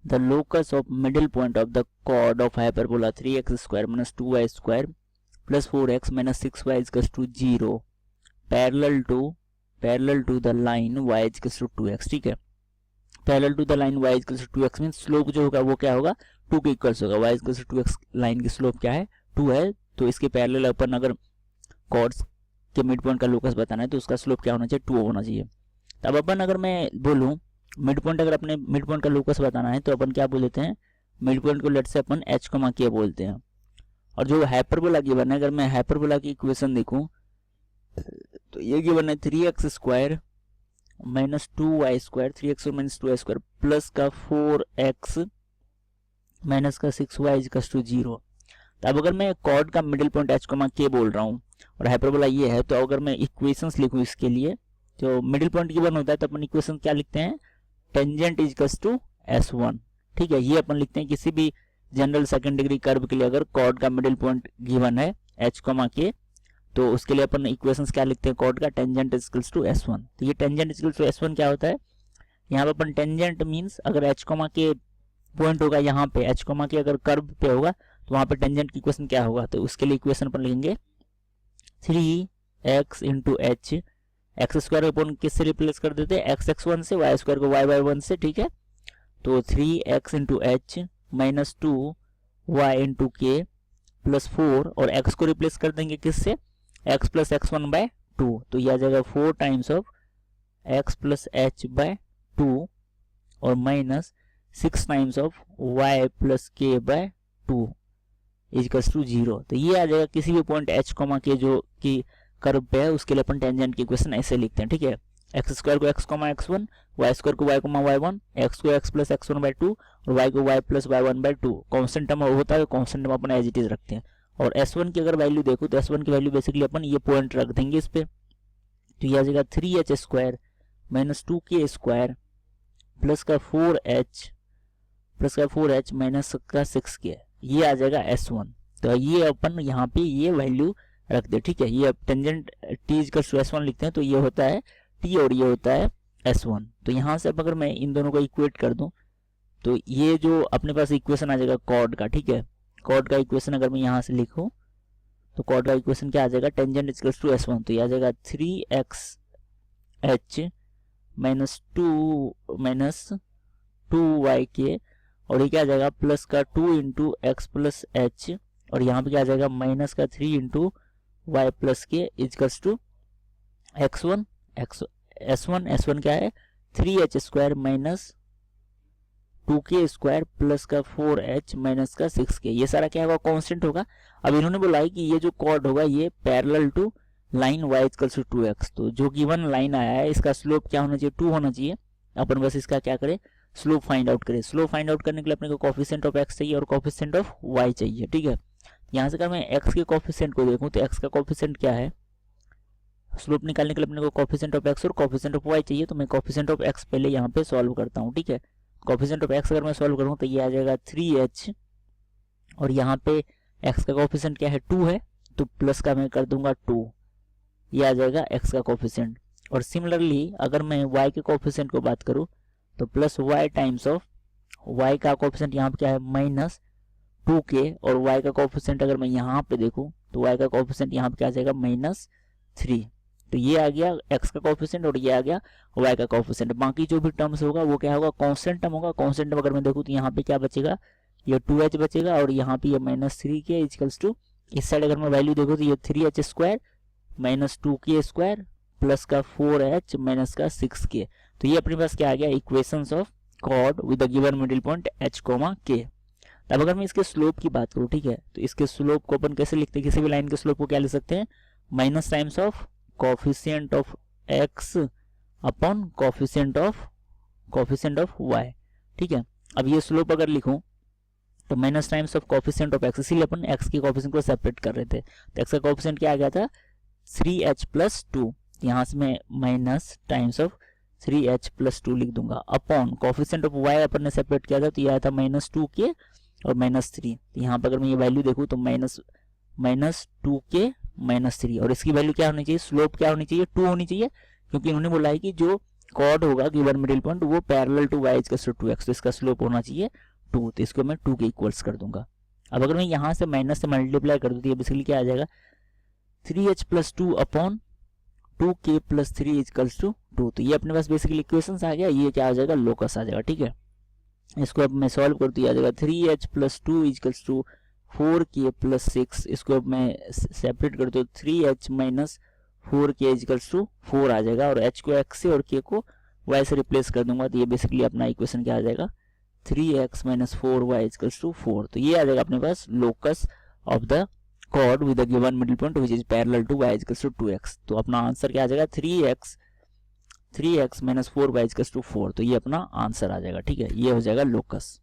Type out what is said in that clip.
The locus of middle point of the chord of hyperbola 3x square minus 2y square plus 4x minus 6y equals to 0 parallel to the line y equals to 2x। ठीक है, parallel to the line y equals to 2x means slope जो होगा वो क्या होगा 2 के equals होगा। y equals to 2x line की स्लोप क्या है 2 है, तो इसके पैरेलल अपन अगर कॉर्ड्स के मिड पॉइंट का लोकस बताना है तो उसका स्लोप क्या होना चाहिए 2 होना चाहिए। तब अपन अगर मैं बोलूं मिड पॉइंट, अगर अपने मिड पॉइंट का लोकस बताना है तो अपन क्या बोल देते हैं, मिड पॉइंट को लेट से अपन h k बोलते हैं। और जो हाइपरबोला गिवन है, अगर मैं हाइपरबोला की इक्वेशन देखूं तो ये गिवन है 3x square minus 2y square 3x minus 2y square plus का 4x माइनस का 6y इक्वल्स टू 0। अब अगर मैं कॉर्ड का मिडिल पॉइंट h k बोल रहा हूँ और हाइपरबोला ये है, तो अगर मैं इक्वेशंस लिखूं इसके लिए, जो मिडिल पॉइंट गिवन होता है तो अपन इक्वेशन क्या लिखते हैं, टेंजेंट इक्वल्स टू s1। ठीक है, ये अपन लिखते हैं किसी भी जनरल सेकंड डिग्री कर्व के लिए अगर कॉर्ड का मिडिल पॉइंट गिवन है h k, तो उसके लिए अपन इक्वेशंस क्या लिखते हैं, कॉर्ड का टेंजेंट इक्वल्स टू s1। तो ये टेंजेंट इक्वल्स टू s1 क्या होता है, यहाँ पे अपन टेंजेंट मींस अगर h k पॉइंट होगा यहाँ पे, h k अगर कर्व पे होगा तो वहां पे टेंजेंट की इक्वेशन क्या होगा, तो उसके लिए इक्वेशन अपन लिखेंगे 3x into H, x square upon किससे रिप्लेस कर देते हैं x1 से, y स्क्वायर को y1 से। ठीक है, तो 3x into H minus 2y into के प्लस 4 और x को रिप्लेस कर देंगे किससे, x प्लस x1 बाय 2, तो यह आ जाएगा 4 times of x plus h by 2 और minus 6 times of y plus k by 2 equals to 0। तो ये आ जाएगा किसी भी पॉइंट h के जो कि कर्व पे है उसके लिए अपन टेंजेंट की इक्वेशन ऐसे लिखते हैं। ठीक है, एक्स स्क्वायर को x x1, y स्क्वायर को y y1, x को x प्लस x1 बाय 2 और y को y plus y1 by 2। Constant term होता है, कांस्टेंट टर्म अपन एज इट इज रखते हैं। और s1 की अगर वैल्यू देखो तो s1 की वैल्यू बेसिकली अपन ये पॉइंट रख देंगे इस पे, तो ये आ जाएगा 3h square minus 2k square plus का 4h माइनस का 6k, ये आ जाएगा s1। तो ये अपन यहाँ पे ये वैल्यू रख दे। ठीक है, ये अब tangent t equal to s1 लिखते हैं, तो ये होता है t और ये होता है s1। तो यहाँ से अब अगर मैं इन दोनों को इक्वेट कर दूं तो ये जो अपने पास इक्वेशन आ जाएगा कॉर्ड का। ठीक है, कॉर्ड का इक्वेशन अगर मैं यहाँ से लिखूं तो कॉर्ड का इक्वेशन क्या आ जाएगा, टेंजेंट इक्वल टू s1, तो ये आ जाएगा 3x माइनस 2y और ये क्या आ जाएगा प्लस का 2 इंटू एक्स प्लस एच और यहाँ पे क्या आ जाएगा माइनस का 3 इंटू वाई प्लस के इक्वल्स टू x1 s1 क्या है 3h square minus 2k square plus का 4h माइनस का 6k। ये सारा क्या होगा कांस्टेंट होगा। अब इन्होंने बोला है कि ये जो कॉर्ड होगा ये parallel to line y equals to 2x, तो जो गिवन लाइन आया है इसका स्लोप क्या होना चाहिए 2 होना चाहिए। अपन बस इसका क्या करें स्लोप फाइंड आउट करें। स्लोप फाइंड आउट करने के लिए अपने को कोफिशिएंट ऑफ x चाहिए और कोफिशिएंट ऑफ y चाहिए। ठीक है, यहाँ से अगर मैं x के कोफिशिएंट को देखूं तो x का कोफिशिएंट क्या है, स्लोप निकालने के लिए अपने को कोफिशिएंट ऑफ x और कोफिशिएंट ऑफ y चाहिए, तो मैं कोफिशिएंट ऑफ x पहले यहाँ पे सॉल्व करता हूँ। ठीक है, कोफिशिएंट ऑफ x अगर मैं सॉल्व करूँ तो ये आ जाएगा 3h और यहाँ पे x का कोफिशिएंट क्या है 2 है, तो प्लस का मैं कर दूंगा 2, ये आ जाएगा x का कोफिशिएंट। और सिमिलरली अगर मैं y के कोफिशिएंट को बात करूँ तो plus y times of y का कोफिशिएंट यहाँ पे क्या है माइनस 2k और y का कोफिशिएंट अगर मैं यहाँ पे देखूं तो y का कोफिशिएंट यहाँ पे क्या आ जाएगा माइनस 3। तो ये आ गया x का कोफिशिएंट और ये आ गया y का कोफिशिएंट। बाकी जो भी टर्म्स होगा वो क्या होगा कांस्टेंट टर्म होगा। कांस्टेंट टर्म अगर मैं देखूं तो यहाँ पे क्या बचेगा ये 2h बचेगा और यहाँ पे ये माइनस 3k इक्वल्स टू, इस साइड अगर मैं वैल्यू देखूं तो ये 3h square minus 2k square plus का 4h माइनस का 6k। तो ये अपने पास क्या आ गया equations of chord with the given middle point h, k। तब अगर मैं इसके स्लोप की बात करूं, ठीक है, तो इसके स्लोप को अपन कैसे लिखते हैं, किसी भी लाइन के स्लोप को क्या लिख सकते हैं minus times of coefficient of x upon coefficient of y। ठीक है, अब ये स्लोप अगर लिखूं तो minus times of coefficient of x, इसीलिए अपन x के कोफिशिएंट को सेपरेट कर रहे थे। तो x का कोफिशिएंट क्या आ गया था 3h प्लस 2, यहाँ से मैं minus times of 3h plus 2 लिख दूंगा अपॉन कोफिशिएंट ऑफ y अपन ने सेपरेट किया था तो यह आया था माइनस 2k और माइनस 3। तो यहाँ पर अगर मैं ये वैल्यू देखूँ तो माइनस 2k माइनस 3 और इसकी वैल्यू क्या होनी चाहिए, स्लोप क्या होनी चाहिए 2 होनी चाहिए, क्योंकि उन्होंने बोला है कि जो कॉर्ड होगा गिवन मिडिल पॉइंट वो parallel to y equals to 2x, तो इसका स्लोप होना चाहिए 2, तो इसको मैं 2 के इक्वल्स कर दूंगा। अब अगर मैं यहाँ से माइनस से मल्टीप्लाई कर दूँ तो ये बेसिकली क्या आ जाएगा 3h plus 2 upon 2k plus 3 equals to 2, तो ये अपने पास बेसिकली इक्वेशंस आ गया, ये क्या आ जाएगा लोकस आ जाएगा। ठीक है, इसको अब मैं सॉल्व कर दिया जाएगा 3h plus 2 equals to 4k plus 6, इसको अब मैं सेपरेट कर दूँ 3h minus 4k equals to 4 आ जाएगा, और h को x से और k को y से रिप्लेस कर दूंगा, तो ये बेसिकली अपना इक्वेशन क्या आ जाएगा 3x minus 4y equals to 4, तो ये आ जाएगा अपने पास locus of the chord with a given middle point which is parallel to y equals to 2x, तो अपना आंसर क्या आ जाएगा 3x minus 4y equals to 4, तो ये अपना आंसर आ जाएगा। ठीक है, ये हो जाएगा लोकस।